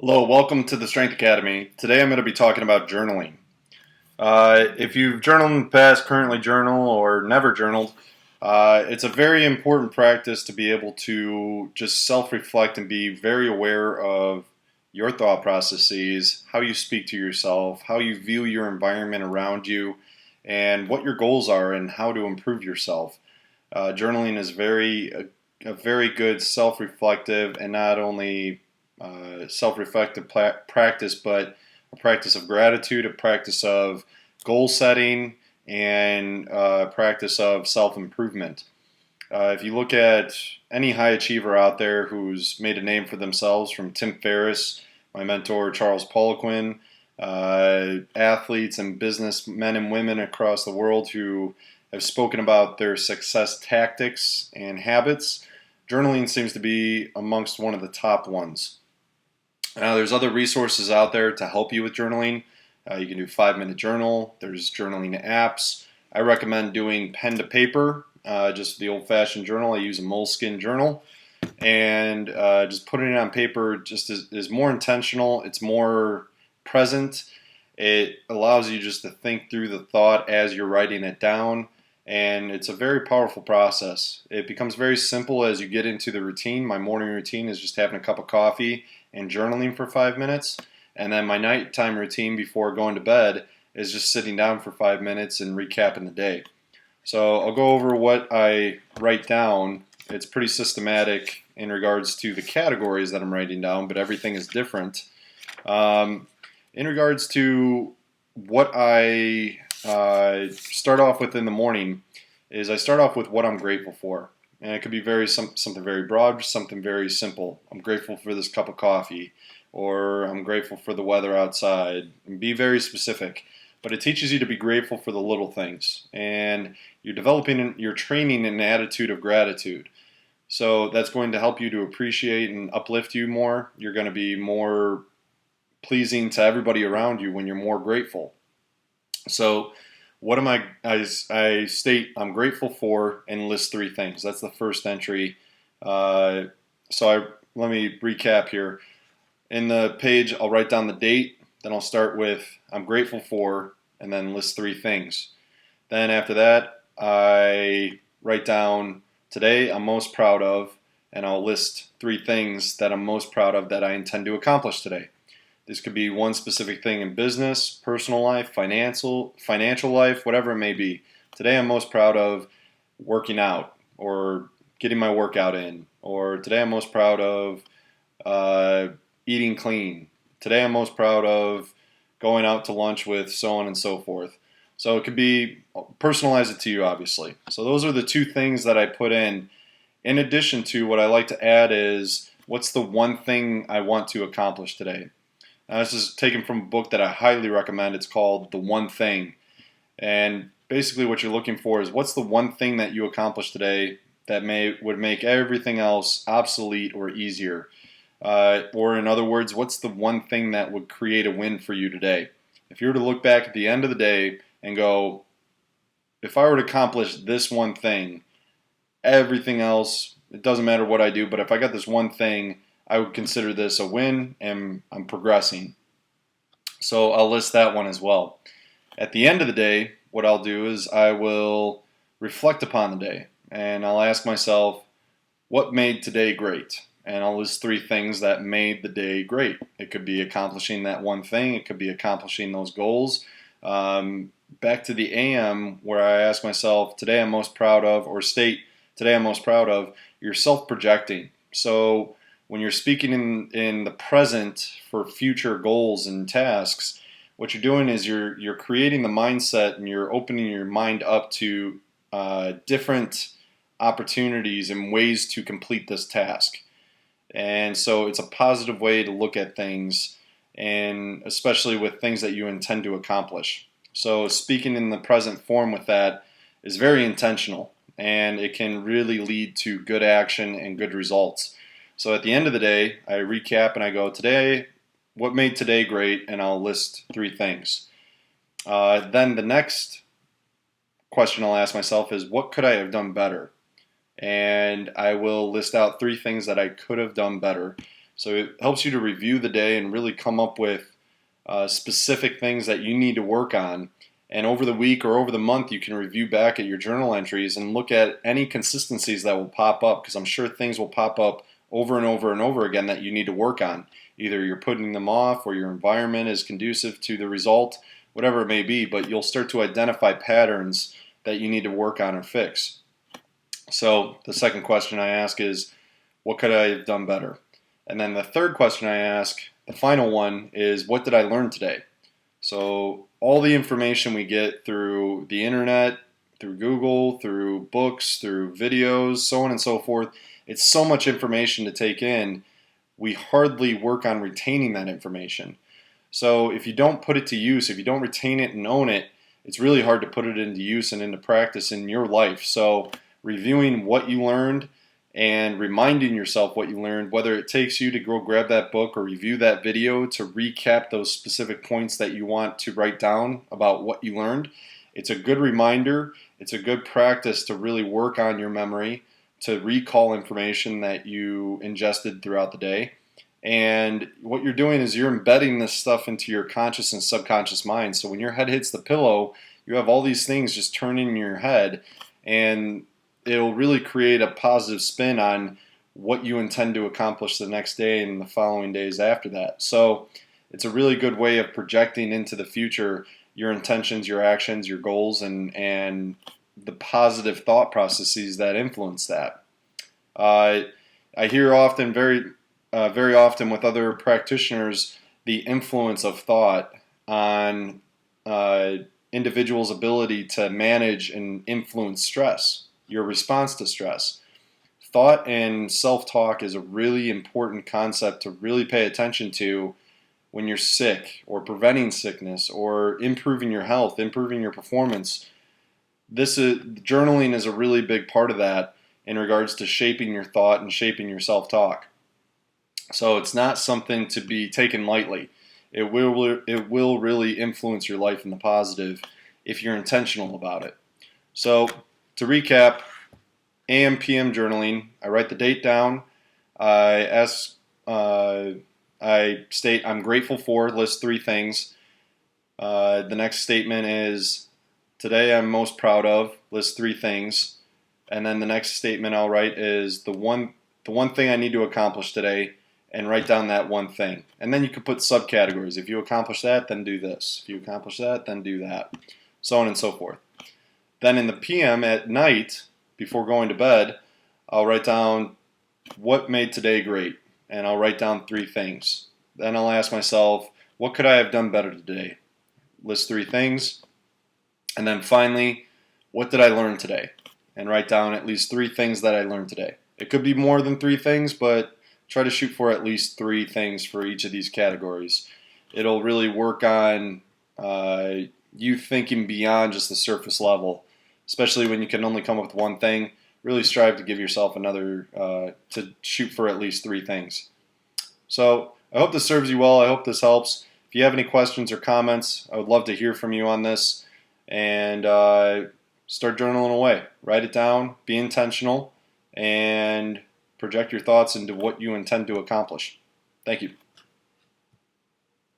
Hello, welcome to the Strength Academy. Today I'm going to be talking about journaling. If you've journaled in the past, currently journal, or never journaled, it's a very important practice to be able to just self-reflect and be very aware of your thought processes, how you speak to yourself, how you view your environment around you, and what your goals are and how to improve yourself. Journaling is a very good self-reflective and not only self-reflective practice, but a practice of gratitude, a practice of goal setting, and a practice of self-improvement. If you look at any high achiever out there who's made a name for themselves, from Tim Ferriss, my mentor Charles Poliquin, athletes and businessmen and women across the world who have spoken about their success tactics and habits, journaling seems to be amongst one of the top ones. Now, there's other resources out there to help you with journaling. You can do 5-minute journal. There's journaling apps. I recommend doing pen to paper, just the old-fashioned journal. I use a Moleskine journal, and just putting it on paper just is more intentional. It's more present. It allows you just to think through the thought as you're writing it down, and it's a very powerful process. It becomes very simple as you get into the routine. My morning routine is just having a cup of coffee and journaling for 5 minutes. And then my nighttime routine before going to bed is just sitting down for 5 minutes and recapping the day. So I'll go over what I write down. It's pretty systematic in regards to the categories that I'm writing down, but everything is different. In regards to what I start off with in the morning, is I start off with what I'm grateful for. And it could be something very broad, something very simple. I'm grateful for this cup of coffee, or I'm grateful for the weather outside. And be very specific. But it teaches you to be grateful for the little things. And you're training an attitude of gratitude. So that's going to help you to appreciate and uplift you more. You're going to be more pleasing to everybody around you when you're more grateful. So what am I state I'm grateful for and list 3 things. That's the first entry. Let me recap here. In the page, I'll write down the date. Then I'll start with I'm grateful for, and then list 3 things. Then after that, I write down today I'm most proud of, and I'll list 3 things that I'm most proud of that I intend to accomplish today. This could be one specific thing in business, personal life, financial life, whatever it may be. Today I'm most proud of working out or getting my workout in. Or today I'm most proud of eating clean. Today I'm most proud of going out to lunch with so on and so forth. So it could be, personalize it to you, obviously. So those are the 2 things that I put in. In addition to, what I like to add is, what's the one thing I want to accomplish today? This is taken from a book that I highly recommend. It's called The One Thing. And basically what you're looking for is, what's the one thing that you accomplished today that would make everything else obsolete or easier? Or in other words, what's the one thing that would create a win for you today? If you were to look back at the end of the day and go, if I were to accomplish this one thing, everything else, it doesn't matter what I do, but if I got this one thing, I would consider this a win and I'm progressing. So I'll list that one as well. At the end of the day, what I'll do is I will reflect upon the day and I'll ask myself, what made today great? And I'll list 3 things that made the day great. It could be accomplishing that one thing. It could be accomplishing those goals. Back to the AM, where I ask myself, today I'm most proud of, or state, today I'm most proud of, you're self-projecting. So when you're speaking in the present for future goals and tasks, what you're doing is you're creating the mindset and you're opening your mind up to different opportunities and ways to complete this task. And so it's a positive way to look at things, and especially with things that you intend to accomplish. So speaking in the present form with that is very intentional, and it can really lead to good action and good results. So at the end of the day, I recap and I go, today, what made today great? And I'll list 3 things. Then the next question I'll ask myself is, what could I have done better? And I will list out 3 things that I could have done better. So it helps you to review the day and really come up with specific things that you need to work on. And over the week or over the month, you can review back at your journal entries and look at any consistencies that will pop up, because I'm sure things will pop up over and over and over again that you need to work on. Either you're putting them off or your environment is conducive to the result, whatever it may be, but you'll start to identify patterns that you need to work on or fix. So the second question I ask is, what could I have done better? And then the third question I ask, the final one, is what did I learn today? So all the information we get through the internet, through Google, through books, through videos, so on and so forth, it's so much information to take in, we hardly work on retaining that information. So if you don't put it to use, if you don't retain it and own it, it's really hard to put it into use and into practice in your life. So reviewing what you learned and reminding yourself what you learned, whether it takes you to go grab that book or review that video to recap those specific points that you want to write down about what you learned, it's a good reminder. It's a good practice to really work on your memory, to recall information that you ingested throughout the day. And what you're doing is you're embedding this stuff into your conscious and subconscious mind. So when your head hits the pillow, you have all these things just turning in your head, and it'll really create a positive spin on what you intend to accomplish the next day and the following days after that. So it's a really good way of projecting into the future your intentions, your actions, your goals, and the positive thought processes that influence that. I hear often, very often with other practitioners, the influence of thought on individuals' ability to manage and influence stress, your response to stress. Thought and self-talk is a really important concept to really pay attention to when you're sick, or preventing sickness, or improving your health, improving your performance. Journaling is a really big part of that in regards to shaping your thought and shaping your self-talk. So it's not something to be taken lightly. It will really influence your life in the positive if you're intentional about it. So to recap, AM, PM journaling, I write the date down. I state I'm grateful for, list 3 things. The next statement is today I'm most proud of, list 3 things. And then the next statement I'll write is the one thing I need to accomplish today, and write down that one thing. And then you can put subcategories. If you accomplish that, then do this. If you accomplish that, then do that. So on and so forth. Then in the PM at night, before going to bed, I'll write down what made today great. And I'll write down 3 things. Then I'll ask myself, what could I have done better today? List 3 things. And then finally, what did I learn today? And write down at least 3 things that I learned today. It could be more than 3 things, but try to shoot for at least 3 things for each of these categories. It'll really work on you thinking beyond just the surface level, especially when you can only come up with one thing. Really strive to give yourself to shoot for at least 3 things. So I hope this serves you well. I hope this helps. If you have any questions or comments, I would love to hear from you on this. And start journaling away. Write it down. Be intentional. And project your thoughts into what you intend to accomplish. Thank you.